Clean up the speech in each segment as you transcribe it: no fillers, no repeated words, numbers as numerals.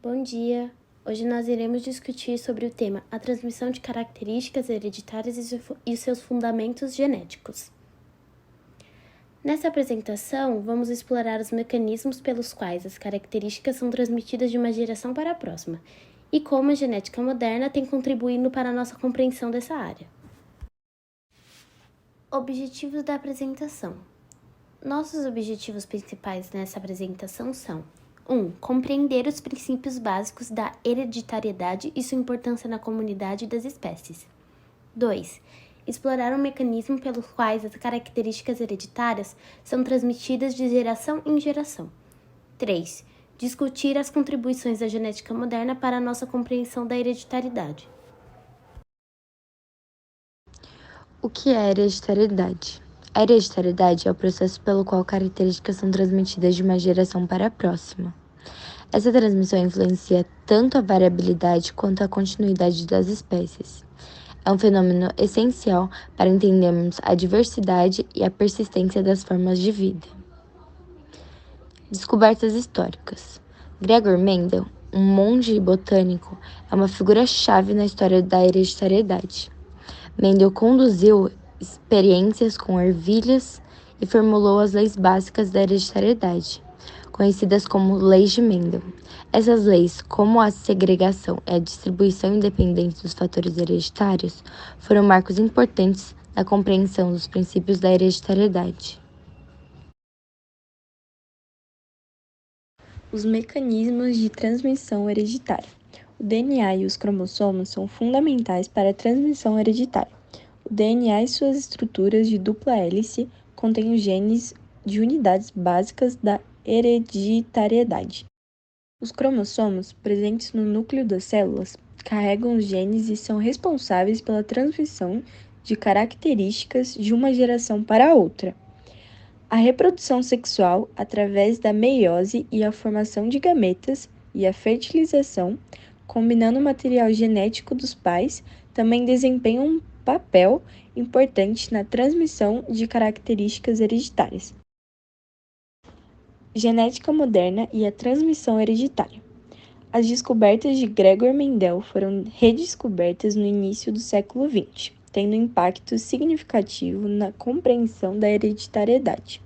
Bom dia! Hoje nós iremos discutir sobre o tema a transmissão de características hereditárias e seus fundamentos genéticos. Nessa apresentação, vamos explorar os mecanismos pelos quais as características são transmitidas de uma geração para a próxima e como a genética moderna tem contribuído para a nossa compreensão dessa área. Objetivos da apresentação. Nossos objetivos principais nessa apresentação são: 1. Compreender os princípios básicos da hereditariedade e sua importância na comunidade das espécies. 2. Explorar o mecanismo pelos quais as características hereditárias são transmitidas de geração em geração. 3. Discutir as contribuições da genética moderna para a nossa compreensão da hereditariedade. O que é hereditariedade? A hereditariedade é o processo pelo qual características são transmitidas de uma geração para a próxima. Essa transmissão influencia tanto a variabilidade quanto a continuidade das espécies. É um fenômeno essencial para entendermos a diversidade e a persistência das formas de vida. Descobertas históricas. Gregor Mendel, um monge botânico, é uma figura-chave na história da hereditariedade. Mendel conduziu experiências com ervilhas e formulou as leis básicas da hereditariedade, conhecidas como leis de Mendel. Essas leis, como a segregação e a distribuição independente dos fatores hereditários, foram marcos importantes na compreensão dos princípios da hereditariedade. Os mecanismos de transmissão hereditária. O DNA e os cromossomos são fundamentais para a transmissão hereditária. O DNA e suas estruturas de dupla hélice contêm os genes de unidades básicas da hereditariedade. Os cromossomos, presentes no núcleo das células, carregam os genes e são responsáveis pela transmissão de características de uma geração para outra. A reprodução sexual, através da meiose e a formação de gametas, e a fertilização, combinando o material genético dos pais, também desempenham um papel importante na transmissão de características hereditárias. Genética moderna e a transmissão hereditária. As descobertas de Gregor Mendel foram redescobertas no início do século XX, tendo impacto significativo na compreensão da hereditariedade.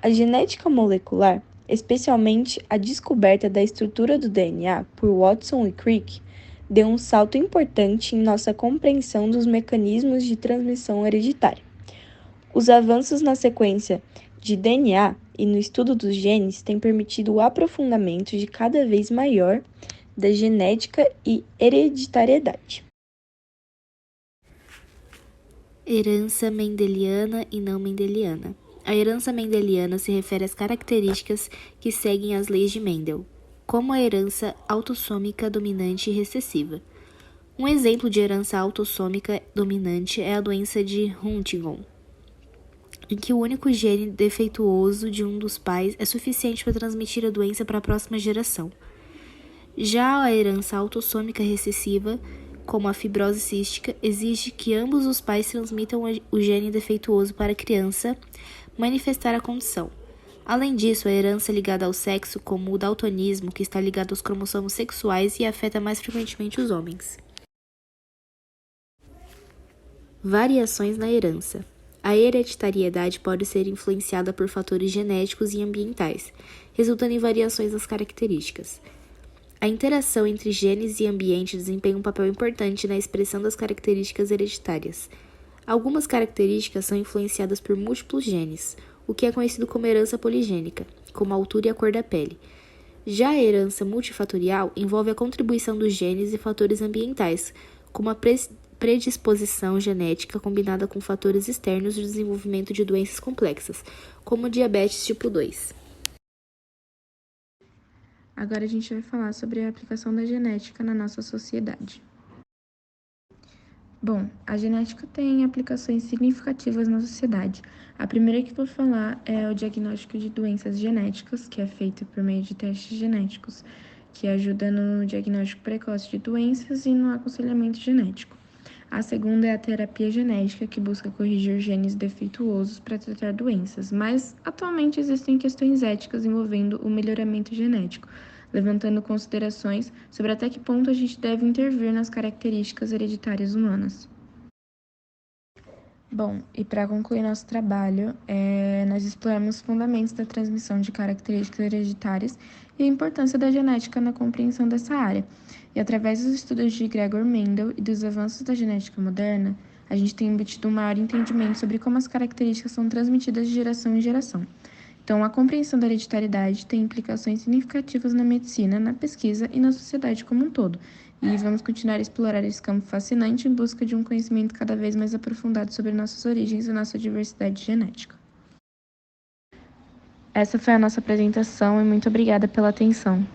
A genética molecular, especialmente a descoberta da estrutura do DNA por Watson e Crick, deu um salto importante em nossa compreensão dos mecanismos de transmissão hereditária. Os avanços na sequência de DNA e no estudo dos genes têm permitido o aprofundamento de cada vez maior da genética e hereditariedade. Herança mendeliana e não mendeliana. A herança mendeliana se refere às características que seguem as leis de Mendel, como a herança autossômica dominante e recessiva. Um exemplo de herança autossômica dominante é a doença de Huntington, em que o único gene defeituoso de um dos pais é suficiente para transmitir a doença para a próxima geração. Já a herança autossômica recessiva, como a fibrose cística, exige que ambos os pais transmitam o gene defeituoso para a criança manifestar a condição. Além disso, a herança ligada ao sexo, como o daltonismo, que está ligado aos cromossomos sexuais e afeta mais frequentemente os homens. Variações na herança. A hereditariedade pode ser influenciada por fatores genéticos e ambientais, resultando em variações nas características. A interação entre genes e ambiente desempenha um papel importante na expressão das características hereditárias. Algumas características são influenciadas por múltiplos genes, o que é conhecido como herança poligênica, como a altura e a cor da pele. Já a herança multifatorial envolve a contribuição dos genes e fatores ambientais, como a predisposição genética combinada com fatores externos de desenvolvimento de doenças complexas, como diabetes tipo 2. Agora a gente vai falar sobre a aplicação da genética na nossa sociedade. Bom, a genética tem aplicações significativas na sociedade. A primeira que vou falar é o diagnóstico de doenças genéticas, que é feito por meio de testes genéticos, que ajuda no diagnóstico precoce de doenças e no aconselhamento genético. A segunda é a terapia genética, que busca corrigir genes defeituosos para tratar doenças, mas atualmente existem questões éticas envolvendo o melhoramento genético, levantando considerações sobre até que ponto a gente deve intervir nas características hereditárias humanas. Bom, e para concluir nosso trabalho, nós exploramos os fundamentos da transmissão de características hereditárias e a importância da genética na compreensão dessa área. E através dos estudos de Gregor Mendel e dos avanços da genética moderna, a gente tem obtido um maior entendimento sobre como as características são transmitidas de geração em geração. Então, a compreensão da hereditariedade tem implicações significativas na medicina, na pesquisa e na sociedade como um todo. E vamos continuar a explorar esse campo fascinante em busca de um conhecimento cada vez mais aprofundado sobre nossas origens e nossa diversidade genética. Essa foi a nossa apresentação e muito obrigada pela atenção.